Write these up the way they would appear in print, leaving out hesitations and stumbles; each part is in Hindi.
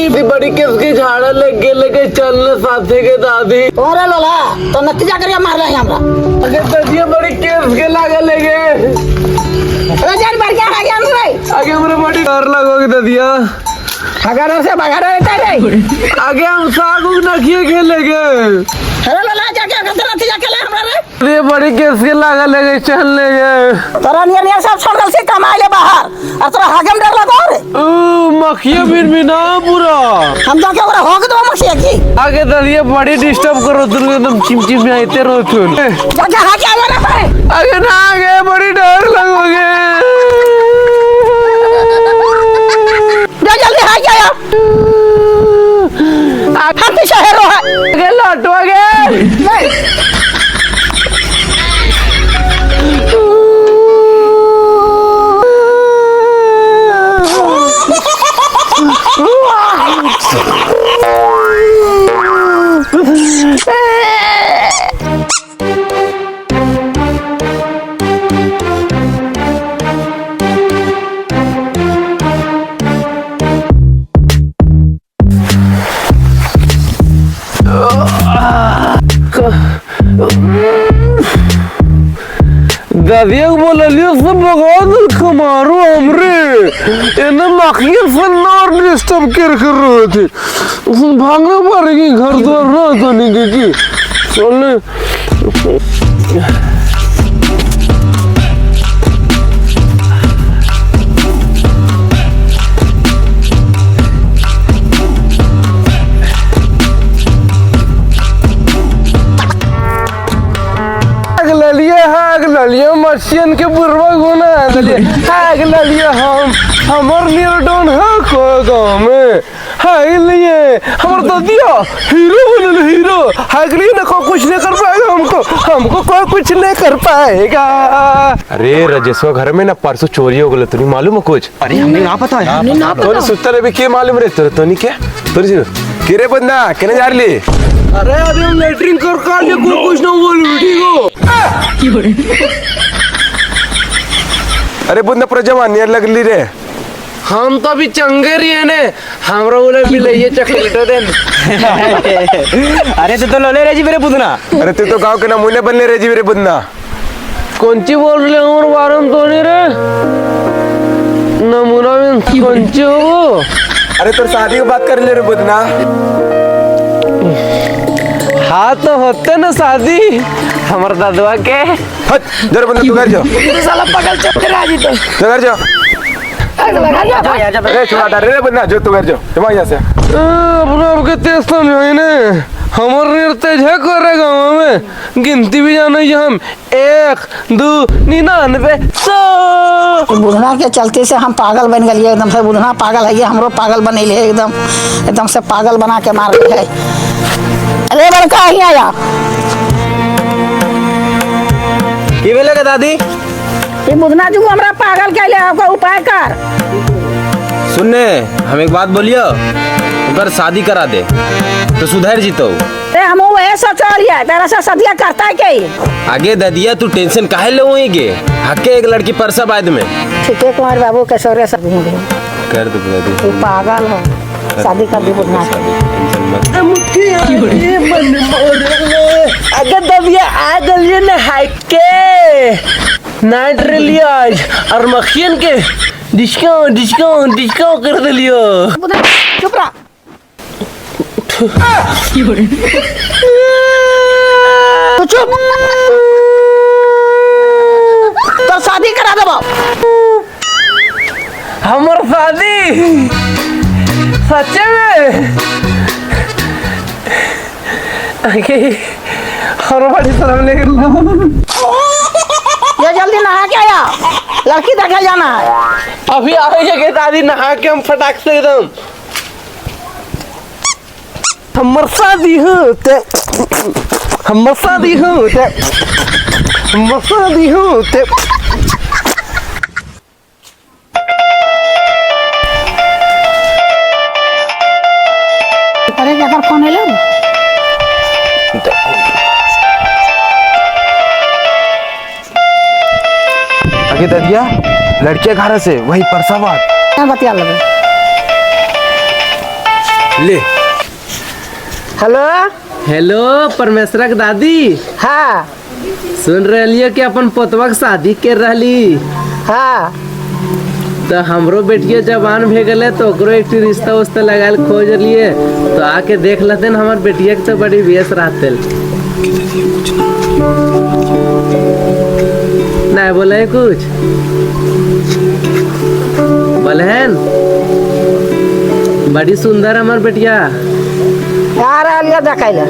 इतनी बड़ी किसकी झाड़ा लेके चलने साथी के दादी। अरे लोला तो नतीजा करिया मार रहे हमरा। अरे ददिया बड़ी किसके लागे लेगे। अरे जान बढ़ गया आ गया हम रे। आगे मेरे बड़ी डर लगोगे ददिया। अगर से बगा रहता रे। आगे हम सागु नखिए खेलेंगे। अरे लोला क्या क्या करते नतीजा खेले हमरा रे। अरे बड़ी किसके लागे लेके चलने गए। तोरा नियर सब छोड़ गल से कमाए ले बाहर और तोरा हागम डर लगो रे। मखिया बिन ना पूरा हम जाके ओकरा होग दो मखिया की। आगे ददिया बड़ी डिस्टर्ब करो तुम एकदम चिमचिम में आते रहो तुम। जाके हाके आवे रे भाई। आगे ना आगे बड़ी डर लगोगे। जा जल्दी हाके आया। हम पीछे हेरो है। आगे लौटो आगे। ददिया बोलियो सब भगवान कमारो हमरे इन्हें मखिया फन्नार डिस्टर्ब कर रहे थे। भागना पड़ेगी घर द्वार ना तो नहीं की चलने। ललिया मशीन के बुरवा गुना है ललिया हम हमर नियरडोन है को गांव में है लिए हमर ददिया हीरो बनल हीरो हगली न को कुछ नहीं कर पाएगा हमको कोई कुछ नहीं कर पाएगा। अरे राजेशवा घर में ना परसों चोरी हो गई तो नहीं मालूम है कुछ। अरे हमने ना पता है तो सुत्ता रे भी के मालूम रे तो नहीं क्या के रे बंदा केने जा रही। अरे अभी हम लेटरिंग कर लिए कोई कुछ ना बोल ठीक हो। अरे बुंदा पूरा जवान नियर लगली रे। हम तो अभी चंगे रही है ने हमरा बोले भी ले चॉकलेट देन। अरे तो लोले रे जी मेरे बुदना। अरे तू तो गांव के नमूने बनने रे जी मेरे बुंदा। कौन ची बोल रहे हो और वारन तो नहीं रे नमूना में कौन ची हो। अरे तो शादी की बात कर ले रे बुदना। हाँ तो होते ना शादी हमारे दादवा के। हट जरा बंदा तू घर जाओ। तू साला पकड़ चल तेरा जी तो घर जाओ। अरे छोड़ा रे बंदा जो तू घर जाओ तुम यहाँ से। अपना आपके तेज तो नहीं ने हमारे तेज है करे गाँव में गिनती भी जाना है हम 1 2 99 100। बुढ़ना के चलते से हम पागल बन गए एकदम से। बुढ़ना पागल है ये हमरो पागल बने ले एकदम से पागल बना के मार रहे है। अरे बड़का ही आया ये बोले का दादी ये बुढ़ना जो हमरा पागल के ले आपका उपाय कर। सुनने हम एक बात बोलियो अगर शादी करा दे तो सुधर जीतो। ए हम वही सोच रही है तेरा से सदिया करता है क्या। आगे ददिया तू टेंशन काहे ले होएगे हके एक लड़की परसा बाद में। ठीक है कुमार बाबू के सौरे सब कर दो दादी पागल हो शादी कर दी बुढ़ना अगर दबिया आ गलिए ना हाइके नाइट रलियो आज और मखियन के डिस्काउंट कर दिलियो। चुप रहा। तो चुप तो शादी करा दो। हमार शादी सच्चे में और बड़ी शर्म लग ये जल्दी नहा के आया लड़की देखे जाना है। अभी आएंगे दादी नहा के हम फटाक से एकदम हमर शादी होते हमर शादी होते हमर शादी होते। अरे क्या फोन है लो आगे ददिया लड़के घर से वही परसावाद क्या बतिया लगे। ले हेलो हेलो परमेश्वरक दादी, हाँ सुन रही कि अपन पोतवा के शादी कर रही, हाँ तो हमरो बेटिया जवान भे गए तो ओकरो एक रिश्ता उस्ता लगाल खोज लिए, तो आके देख लेते न हमार बेटिया के तो बड़ी व्यस्त रहते। नहीं बोले कुछ बोलहन, बड़ी सुंदर हमार बेटिया, आ रहा देखे ले।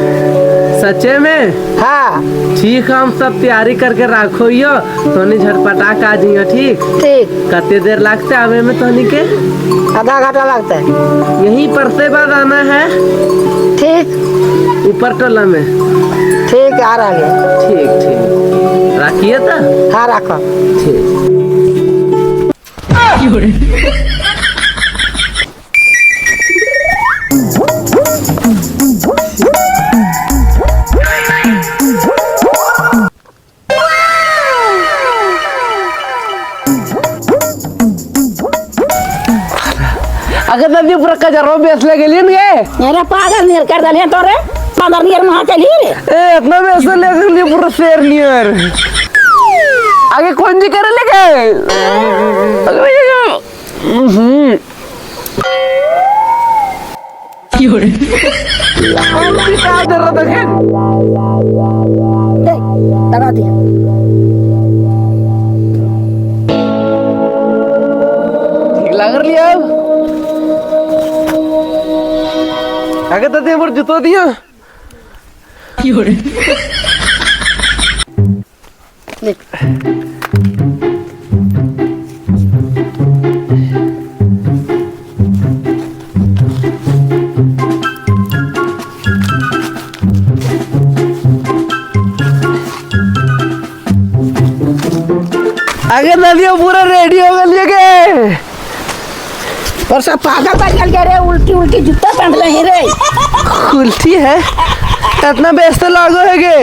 सच्चे में। हाँ ठीक, हम सब तैयारी करके रखो यो, तोनी झटपटा का जियो। ठीक, ठीक, कते देर लगते आवे में तोनी के? आधा घंटा लगता है। यहीं पड़ते बाद आना है, ठीक ऊपर टोला में। ठीक, आ रहा है। ठीक ठीक, रखिए तो। हाँ रखो। ठीक। अगर दादी पूरा कजरो बेच ले गेली न ये, मेरा पागल नियर कर दलिए तो रे, पागल नियर वहाँ चलिए रे। ए इतना बेच ले गेली पूरा शेर नियर। आगे कौन जी करे लेके? अगर ये क्यों रे? हम क्या कर रहा था क्या? दबा दिया। ठीक लग रही है अब? आगे दादी हमारे जूतो दिया। क्यों रे? आगे दादियों पूरा रेडी हो गए के और सब पागल बन गए रे, उल्टी उल्टी जूता पहन ले हैं रे। उल्टी है, इतना व्यस्त लागो है के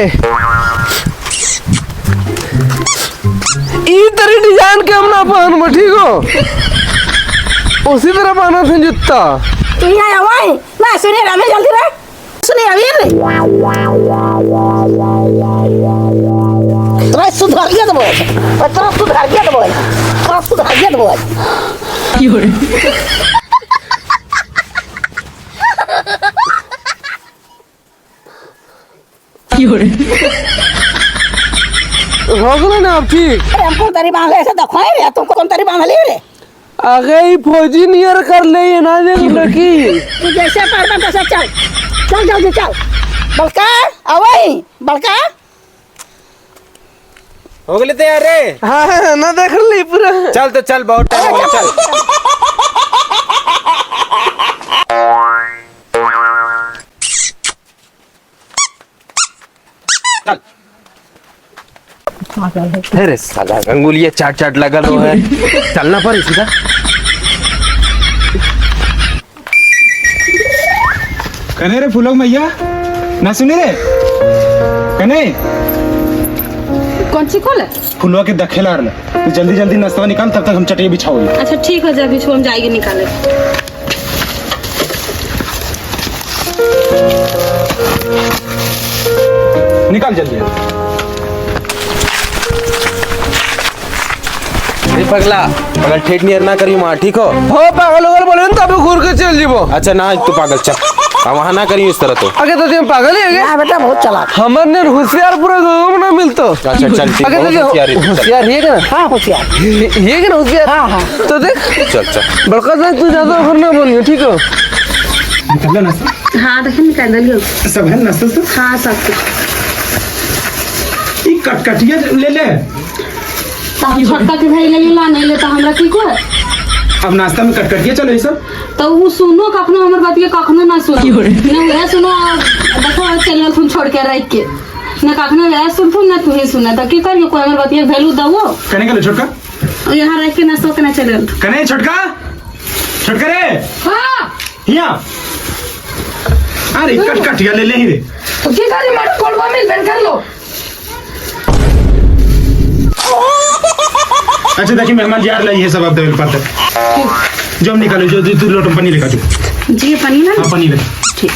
ई तरह डिजाइन के हम ना पहन, ठीक हो? उसी तरह पहना थे जूता। तू यहाँ आवाई ना, सुनिए रामे जल्दी रे, सुनिए अभी रे। तेरा सुधार गया तो बोल, तेरा सुधार गया तो बोल, तेरा सुधार गया तो बोल। क्यों रे? क्यों रे? हो गया ना अब ठीक? अरे हमको तरी बांध ले, ऐसे दखवाए रे, तुमको कौन तरी बांध ले रे? आगे ही फौजी नियर कर ले ये ना देख लड़की। तू जैसे पार तैसे चल, चल जल्दी चल। बलका आवाई, बलका हो गए तैयार रे? हाँ ना देख ली पूरा। चल तो चल, बहुत टाइम हो गया, चल। अरे साला अंगुलियां चाट चाट लगा लो है, चलना पर सीधा। कने रे फूलों मैया ना सुने रे, कने कौन सी कॉल है? फुलवा के दखेला रहा, तो जल्दी जल्दी नाश्ता निकाल, तब तक हम चटिया बिछाओगे। अच्छा ठीक है, जब हम जाएंगे निकाले। निकाल जल्दी। पगला पगल ठेठ नियर ना करी माँ, ठीक हो? हो पागल होगल बोले ना, तब घूर के चल जीवो। अच्छा ना तू पागल, चल वहाँ ना करी इस तरह तो। आगे तो तुम पागल ही है क्या? हाँ बेटा बहुत चलाक। हमने होशियार पूरा गाँव में ना मिलतो। अच्छा चल ठीक, आगे बहुत तो होशियार है तू, चल। होशियार है ना? हाँ होशियार। ये क्या ना होशियार? हाँ हाँ। तो देख चल चल बड़का साहब तू ज्यादा घर ना बनियो, ठीक हो? निकाल नाश्ता, हाँ देखिए निकाल लियो। सब है नाश्ता सब। हाँ सब कुछ। ये कटकटिया ले ले, छोटका के भाई ले ला, नहीं लेता हमरा की को। अब नाश्ता में कटकटिया चलो ये सब। तो वो सुनो कखनो हमर बात के कखनो ना सुनो, ना वह सुनो। देखो चल तुम छोड़ के रख के ना कखनो वह सुनतो ना तू ही सुना, तो की करियो? कोई हमर बात के वैल्यू दवो। कने का छोटका, और यहाँ रख के ना सो के ना चल। कने छोटका, छोटका रे, हाँ यहाँ। अरे कटकटिया ले ले ही रे। तो की करी? मत कोलवा में बंद कर लो। अच्छा देखिए मेहमान यार लाई है सब, आप देख पाते जो हम निकालो, जो तू लोटम पनी लेकर जो। जी पनीर है हाँ पनीर है। ठीक।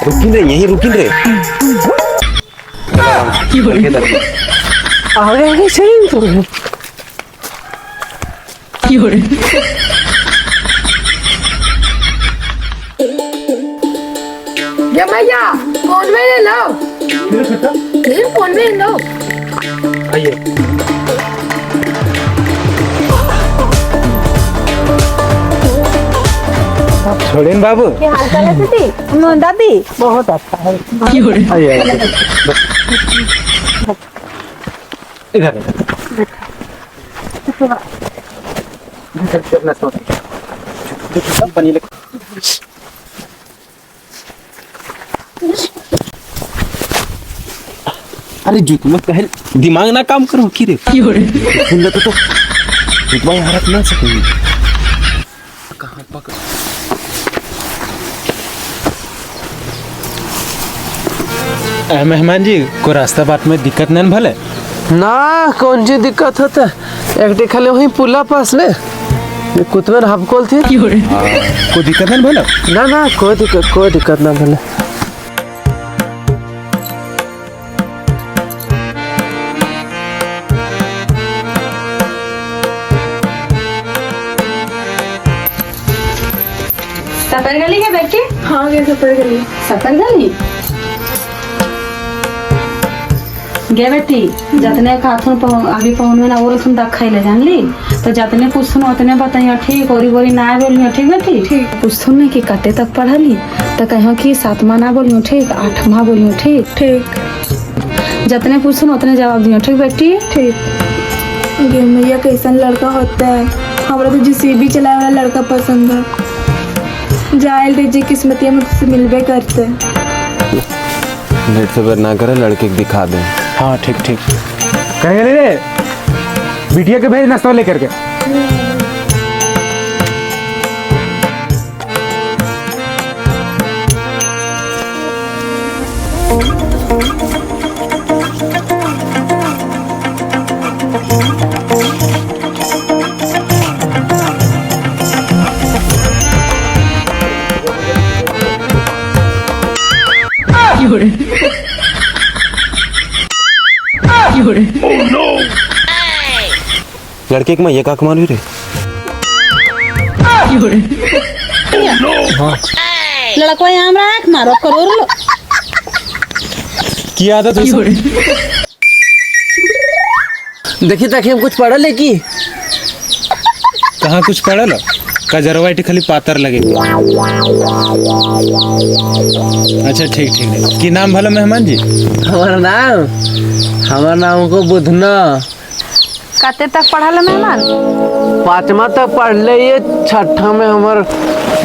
रुकिन रे, यहीं रुकिन रे। आगे सही तो ये भैया फोन में ले लो, ये फोन में लो। छोड़े न बाबू। क्या हाल चाल है दीदी? दादी बहुत अच्छा है। इधर पनीर अरे जूत मत पहन, दिमाग ना काम करो की रे। सुन ले तो दिमाग हरक ना सकेंगे। कहाँ पकड़ मेहमान जी को रास्ता बात में दिक्कत नहीं भले? ना कौन सी दिक्कत होता एक खाली वहीं पुला पास ले कुतवन हबकोल थी कोई दिक्कत नहीं भले? ना ना कोई दिक्कत ना भले। सफर गली है बेटी? हाँ ये सफर गली। सफर गली गे बेटी जतने खाथुन अभी पहुन में ना वो तुम तक खाई ले जान ली तो जतने पूछथुन उतने बताइए ठीक और बोरी ना बोलियो ठीक बेटी। ठीक पूछथुन ने कि कते तक पढ़ली तो कहो कि 7वां ना बोलियो ठीक 8वां बोलियो ठीक। ठीक जतने पूछथुन उतने जवाब दियो ठीक बेटी। ठीक। ये भैया कैसा लड़का होता है, हमारा तो जेसीबी चलाए वाला लड़का पसंद है। जायल दीजिए किस्मतिया में तुझसे मिलबे करते। लेट सबर ना करे, लड़के को दिखा दे। हाँ ठीक ठीक। कहेंगे रे बिटिया के भेज नाश्ता लेकर के। लड़के के मैं ये का कमाल रे। लड़का यहाँ रख मारो करो की आदत है देखिए ताकि हम कुछ पढ़ल है की कहाँ कुछ पड़ल कजरवा खाली पातर लगे। अच्छा ठीक ठीक है। की नाम भला मेहमान जी? हमारा नाम को बुधना। कते तक पढ़ा लो मेहमान? 5वां तक पढ़ ले, ये 6ठा में हमार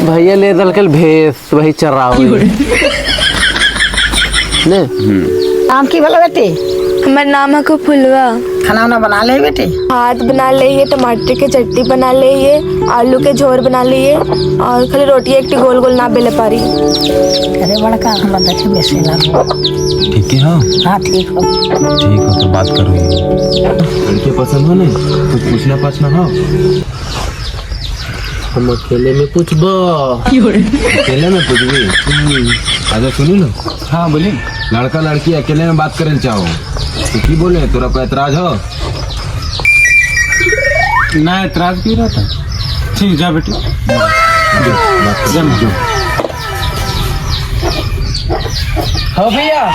भैया ले दल के भेस वही चराव ने। नाम की भला बेटी? हमारा नाम है को फुलवा। खाना वाना बना ले बेटी? भात बना लिए, टमाटर की चटनी बना लिए, आलू के झोर बना लिए और खाली रोटी एक गोल गोल ना बेले पारी। अरे बड़का हम देखे बेसी ना। ठीक है हाँ ठीक हो। ठीक हो तो बात करो। लड़के पसंद हो ने कुछ पूछना पाछना हो? हम अकेले में पूछबो। अकेले में पूछबी? अच्छा सुनी लो। हाँ बोलिए। लड़का लड़की अकेले में बात करे चाहो तो की बोले, तोरा कोई एतराज हो? ना एतराज की रहता। ठीक जा बेटी। हाँ भैया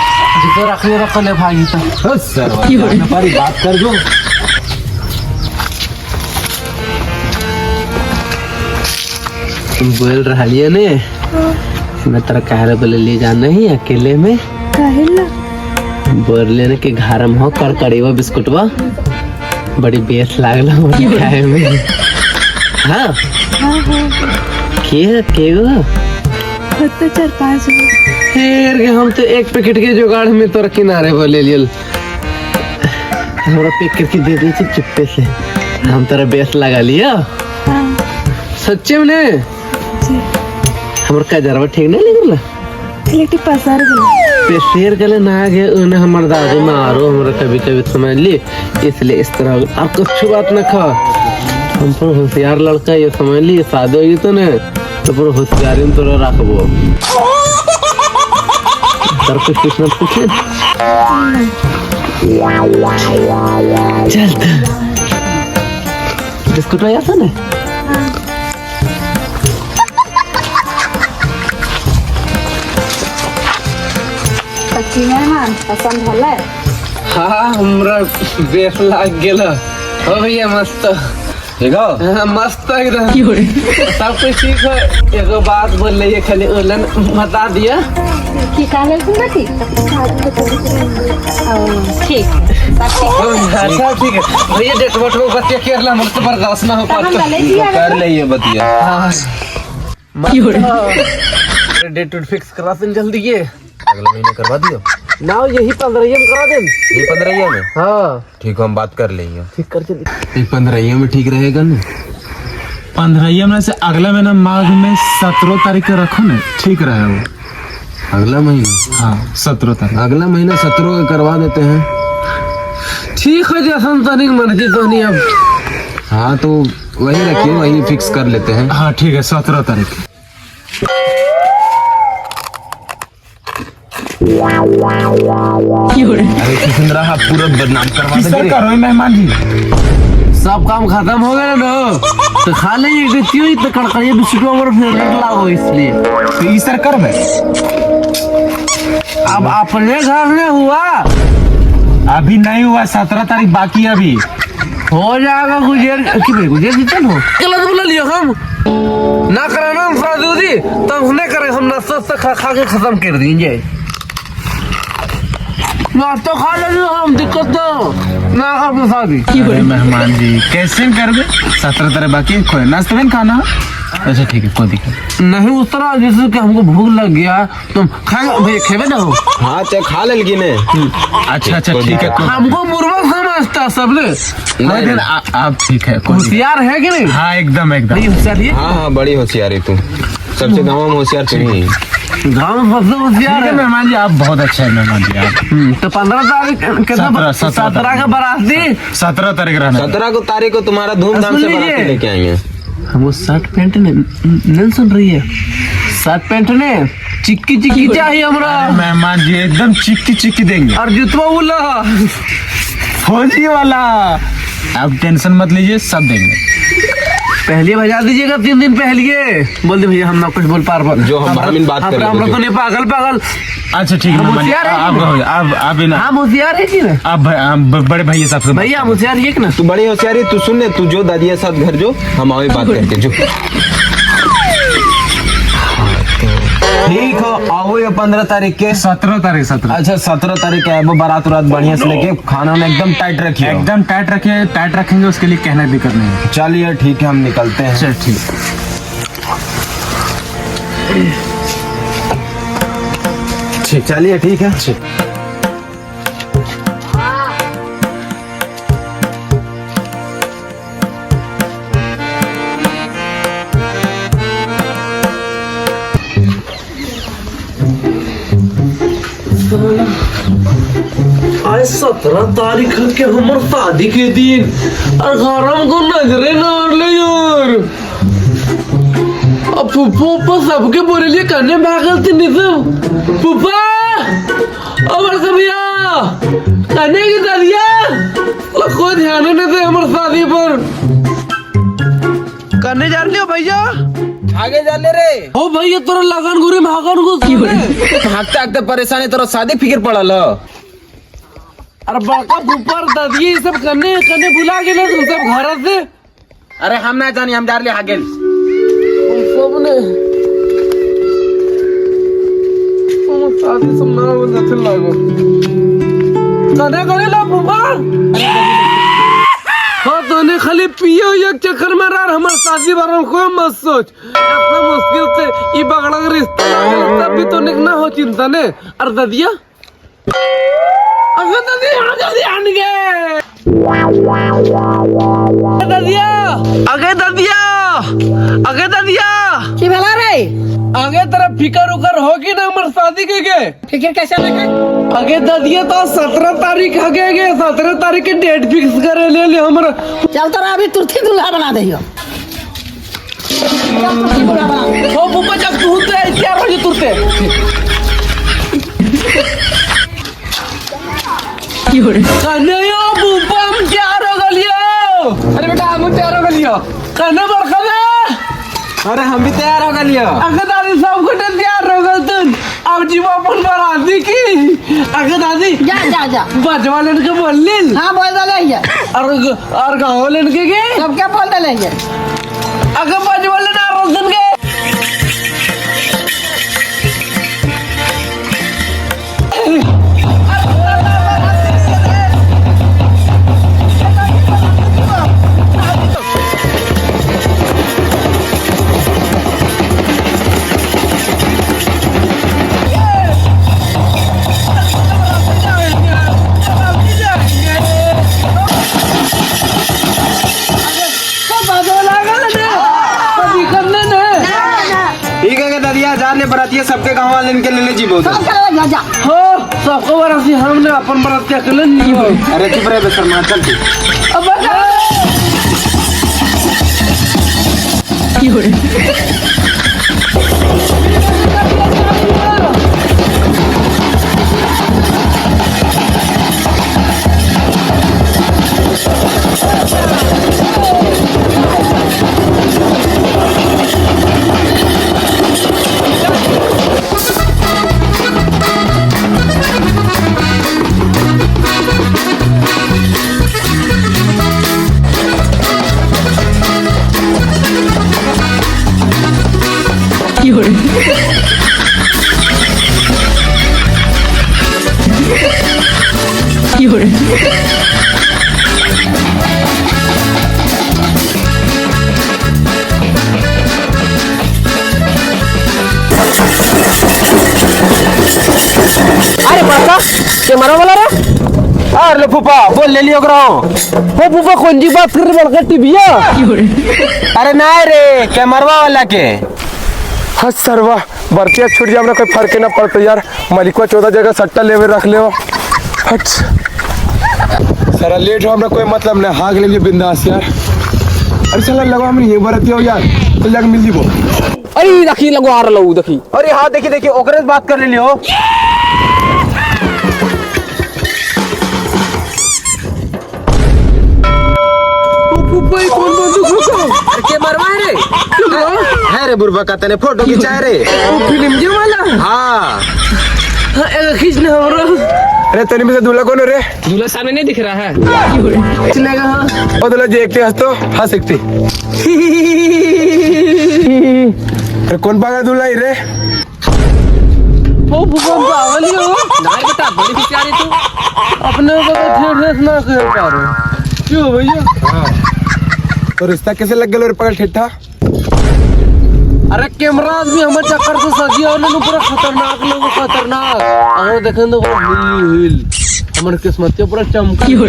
जिसको रखने रखले भाई तो सर पारी बात कर दो। तुम बोल रहा लिया ने मैं तेरा कहरे बोले ले जाना ही अकेले में बोल लेने के घर में हो कड़कड़ीवा बिस्कुटवा बड़ी बेस लागला खाए में। हाँ के गो तो 4-5 फिर हम तो एक पैकेट के जुगाड़ में तो किनारे बोले लियल हमारा पैकेट की दे दी चुप्पे से हम तेरा बेस लगा लिया। सच्चे में हमारा कजरवा ठीक नहीं लगला? लिट्टी पसर गई। पे शेर गले ना गए उन्हें हमारे दादी मारो हमारे कभी कभी समझ ली, इसलिए इस तरह और कुछ बात न खा। हम पर होशियार लड़का ये समझ ली, शादी होगी तो ने तो पर होशियारी में तो रखबो। सर कुछ न पूछे चल बिस्कुट आया था ना। सच्ची मेहमान पसंद होला? हाँ हमरा बेस लाग गेल हो भैया, मस्त ठीक हो? हाँ, मस्त एकदम सब कुछ ठीक है। एगो बात बोल रही है खाली उलन बता दिया की काले सुना थी ठीक सब ठीक है भैया। डेट वोट में बतिया केरला मुक्त बर्दाश्त ना हो पाता कर ले ये बतिया। डेट वोट फिक्स करा दें जल्दी, ये अगले महीने करवा दियो ना यही 15 में करा दें। ये 15 में? हाँ ठीक हो, हम बात कर लेंगे। ठीक कर चलिए। 15 में ठीक रहेगा ना? 15 में से अगला महीना माघ में 17 तारीख को रखो ना, ठीक रहे वो। अगला महीना? हाँ 17 तारीख। अगला महीना 17 को करवा देते हैं। ठीक है जैसा तनिक मर्जी तो नहीं अब। हाँ तो वही रखिए, वही फिक्स कर लेते हैं। हाँ ठीक है 17 तारीख। अरे किशन रहा पूरा बदनाम करवा देंगे। करो मेहमान जी, सब काम खत्म हो गया ना तो खा लेंगे क्यों तो कड़कड़िया बिस्कुट और फिर लागो इसलिए तो इस तरह कर में अब अपने घर में हुआ अभी नहीं हुआ, 17 तारीख बाकी है अभी। हो जाएगा गुजर कि भाई गुजर जीतन हो गलत बोला लियो हम ना कराना हम शादी तब हमने करे, हम नाश्ता खा खा के खत्म कर देंगे। नाश्ता खा ले हम, दिक्कत तो ना कर शादी। अरे मेहमान जी कैसे कर दे, 17 तारीख बाकी है, कोई नाश्ता में खाना। अच्छा ठीक है कोई दिक्कत नहीं उस तरह जैसे कि हमको भूख लग गया तुम खाएगा भाई खेबे ना हो। हाँ तो खा ले लेकिन। अच्छा ठीक है हमको मुर्गा समझता सब ले कोई आप ठीक है, कोई होशियार है कि नहीं? हाँ एकदम एकदम। नहीं होशियार है हाँ हाँ बड़ी होशियार है तू, सबसे गाँव में होशियार तू ही। गाँव में सबसे होशियार है। मेहमान जी आप बहुत अच्छे हैं मेहमान जी आप। तो 15 तारीख के 17 का बाराती 17 तारीख रहना। 17 को तारीख को तुम्हारा धूमधाम से बाराती लेके आएंगे। हमको शर्ट पैंट नहीं सुन रही है, शर्ट पैंट ने चिक्की चिक्की चाहिए हमरा। मेहमान जी एकदम चिक्की चिक्की देंगे। और जुतवा बोला फौजी वाला, आप टेंशन मत लीजिए सब देंगे। पहले भेजा दीजिएगा 3 दिन पहले। बोल दे भैया हम ना कुछ बोल पार जो हम ब्राह्मण बात कर रहे हम लोग तो नहीं पागल पागल। अच्छा ठीक है हम मेहमान जी, होशियार हैं आप भी ना हम होशियार है कि ना आप बड़े भैया साहब से भैया हम होशियार है कि ना। तू बड़ी होशियार है, तू सुन ले, तू जो दादिया साथ घर जो हम आवे बात करते जो। ठीक हो आओ ये 15 तारीख के। 17 तारीख 17। अच्छा 17 तारीख है, वो बारात उरात बढ़िया से लेके खाना में एकदम टाइट रखिए। एकदम टाइट रखिए, टाइट रखेंगे उसके लिए कहने की दिक्कत नहीं है। चलिए ठीक है हम निकलते हैं। चल ठीक। ठीक चलिए ठीक है। ठीक आज 17 तारीख के हमार शादी के दिन और घर हमको नजरे ना ले यार। अब फूफा सबके बोले लिए करने भागल थी नहीं सब फूफा और भैया करने की दादिया कोई ध्यान नहीं दे हमारे शादी पर। करने जा रही हो भैया? आगे जा ले रे। ओ भैया तोरा लगन गुरी भागन गुस भागते भागते परेशानी तोरा शादी फिक्र पड़ल हो। अरे बड़का फूफा दादी ये सब करने करने बुला के तुम सब घर से। अरे हम ना जानी, हम जा रहे आगे। सबने शादी सब ना हो जाते लागो कने करे ला फूफा। हाँ तो ने खाली पियो एक चक्कर में रहा हमारे शादी बारे कोई मत सोच। इतना मुश्किल से ये बगड़ा का रिश्ता तब भी तो निकना हो चिंता ने। अरे दादिया अगे दादी हाँ जल्दी आन गए दादिया अगे दादिया अगे दादिया की भला रे आगे तेरा फिकर उकर होगी ना हमारे शादी के फिक्र कैसे लगे आगे दादिया तो 17 तारीख आगे 17 तारीख के डेट फिक्स करे ले हमारा चल तोरा अभी तुरंत दूल्हा बना दे ओ बुब्बा जब तू तैयार हो जा तुरते कन्हैया बुब्बा हम तैयार हो गलियो अरे बेटा हम तैयार हो गलियो कन्हैया बरखा दे अरे हम भी तैयार हो गए अगर दादी सब कुछ तैयार हो गए तुम अब जीव अपन बराती की अगर दादी जा जा जा बजवा लेने के बोल ली हाँ बोल दे और गाँव लेने के सब क्या बोल दे अगर बजवा लेना रोशन के ठीक है दादिया जाने बरातिया सबके गाँव वाले इनके ले जीबो सब चल जा हो सबको बराती हमने अपन बरात क्या कर नहीं हो अरे चुप रहे बेशर्मा चल तू अब अरे बड़का कैमरा वाला रे अरे फूफा बोल ले लियो करो हो बुब्बा कौन जी बात कर रहे बड़का टीविया अरे ना रे कैमरवा वाला के हाँ सरवा बर्तिया छूट जा हमरा कोई फर्क ना पड़ता यार मालिकवा 14 जगह सट्टा लेवे रख ले हट सारा लेट हो हमरा कोई मतलब नहीं हाग ले लिए बिंदास यार अरे चला लगा हम ये बरतिया हो यार तो लग मिल जीबो अरे देखी लगवा आ रहा देखी अरे हाँ देखिए देखिए ओकरे से बात कर ले लियो बुब्बा कौन बंदूक रखा के मरवा रे है रे बुरबा का तने फोटो खिंचा रे फिल्म जो वाला हाँ खींचने हमारा अरे तनी में से दूल्हा कौन है रे दूल्हा सामने नहीं दिख रहा है चलेगा हाँ ओ दूल्हा देखते हंस तो हंस सकती अरे कौन पागल दूल्हा ही रे ओ भगवान पागल ही हो नहीं बेटा बड़ी बेचारी तू अपने को तो ठेठ ना कर पा रहे क्यों भैया हाँ तो रिश्ता कैसे लग गया रे पागल ठेठा अरे कैमरा भी हमारे चक्कर से सजी और लोग पूरा खतरनाक लोग खतरनाक अगर देखें तो हिल हमारे किस्मत के पूरा चमकी हो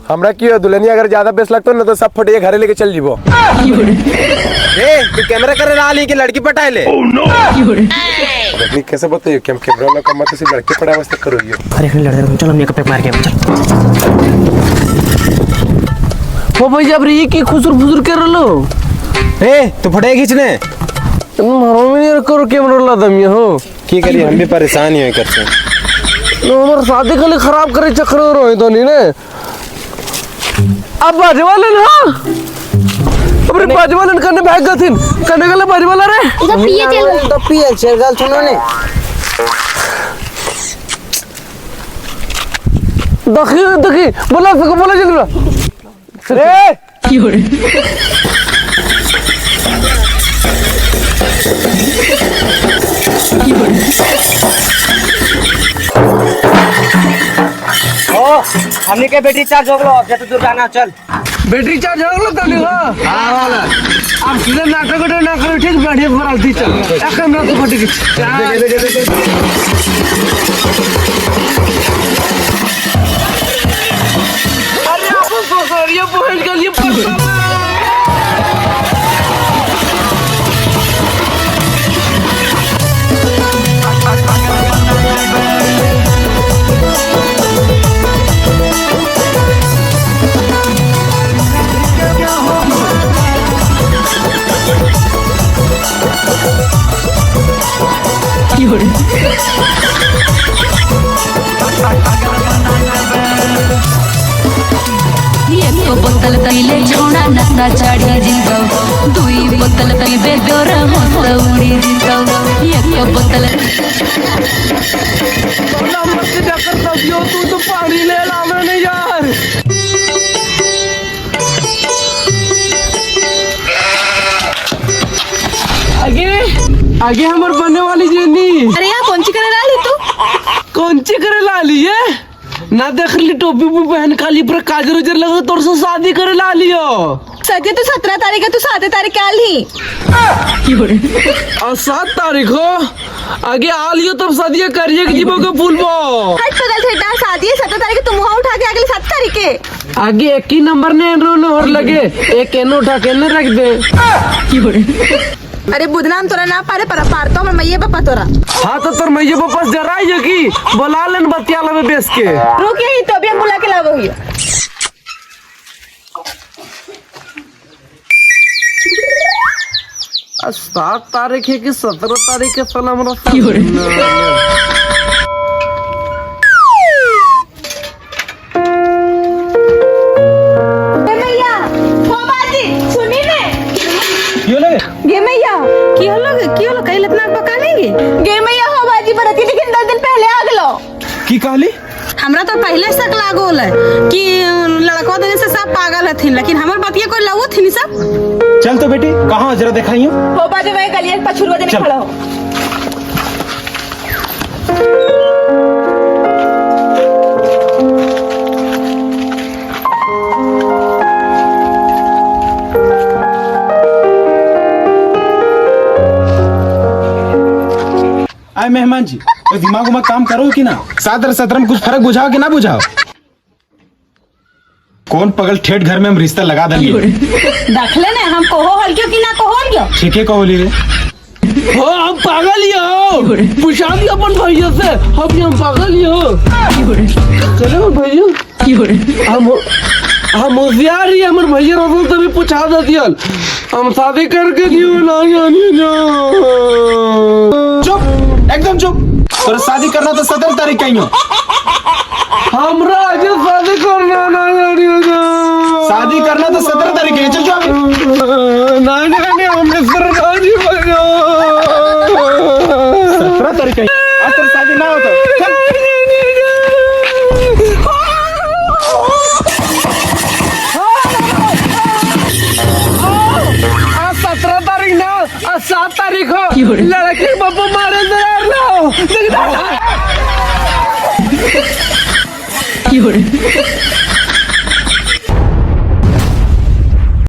हमरा की हो दुल्हनिया अगर ज्यादा बेस लगता ना तो सब फटे घरे लेके चल जीबो ए तू कैमरा करे रहा ली कि लड़की पटाए ले नहीं कैसे बताइए कि हम कैमरा में कम तो सिर्फ लड़के पड़ा वास्ते करो ये अरे लड़के चलो मेकअप पे मार के चल हो भैया अब ये की खुसुर फुसुर कर लो ए तू फटे खींचने मारो में करो कैमरा ला दम ये हो की करिए हम भी परेशान ही करते तो हमारे शादी के लिए खराब करे चक्कर हो रहे तो नहीं ने अब बाजवालन हाँ अरे बाजवालन करने भाग गए थे करने के लिए बाजवाला रे तो पिए चल गल सुनो ने देखिए देखिए बोला जल्दी रे हमने के बैटरी चार्ज हो गलो अब तो दूर जाना चल बैटरी चार्ज हो गलो तने हां वाला अब सीधे नाटक ना करो ठीक बढ़िया बराती चल एक कैमरा तो फट गई ये पहुंच गई एक बोतल तैले छोड़ा नशा चढ़ी जिंदौ दुई बोतल तैले बेदोर होत उड़ी जिंदौ एक बोतल तू तो पानी ले ला मैंने यार। आगे हमार बनने वाली जेनी। अरे यहाँ कौन सी करे डाली तू? कौन सी करे लाली है ना देख ली टोपी भी पहन खाली पर काजर उजर लगा तोर से शादी करे ला लियो। सके तू 17 तारीख है, तू 7 तारीख क्या ली? और 7 तारीख हो आगे आ लियो तब शादी करिए कि जीवो के फूल बो। हट पगल ठेठा, शादी है 7 तारीख तू मुँह उठा के अगले 7 तारीख के आगे एक ही नंबर ने एनरो और लगे एक एनो उठा के न रख दे। अरे बुधनाम तोरा ना पारे पर पार तो मैये बापा तोरा। हाँ तो तोर मैये बापा जराई जो की बोला लेन बतियाला में बेच के रुक यही तो अभी हम बुला के लावो ही। 7 तारीख है कि 17 तारीख के साला हमरा मैया हो बाजी सुनी ने क्यों लगे गे मैया की होलो कहीं इतना बका नहीं गे मैया हो बाजी बरती लेकिन 10 दिन पहले आ गलो। की कहली हमरा तो पहले शक लागोल है कि लड़का देने से सब पागल हथिन, लेकिन हमर बतिया कोई लवो थी सब। चल तो बेटी कहाँ जरा दिखाइयो। हो बाजी वही गलिया पछुरवा देने चल। खड़ा हो। आए मेहमान जी तो दिमाग में काम करो कि ना। 7 और 17 में कुछ फर्क बुझाओ कि ना बुझाओ। कौन पगल ठेठ घर में हम रिश्ता लगा देंगे। दखले ने हम कहो हल क्यों कि ना कहो हल क्यों। ठीक है कहो रे हो हम पागल ही हो पूछा दिया अपन भैया से हम पागल ही हो। चलो भैया हम होशियार ही हमर भैया रसूल से भी पूछा दे दियल हम शादी करके दियो ना जानी ना। चुप एकदम चुप। तो शादी करना तो 17 तारीख कहीं हो। हमरा आज शादी करना ना जानी ना। शादी करना तो 17 तारीख है। चल जाओ ना जानी हमने सरकार जी भैया 17 तारीख है। आज तेरी शादी ना हो तो चल। 17 तारीख ना 7 तारीख हो लड़के बापा मारे की हो रही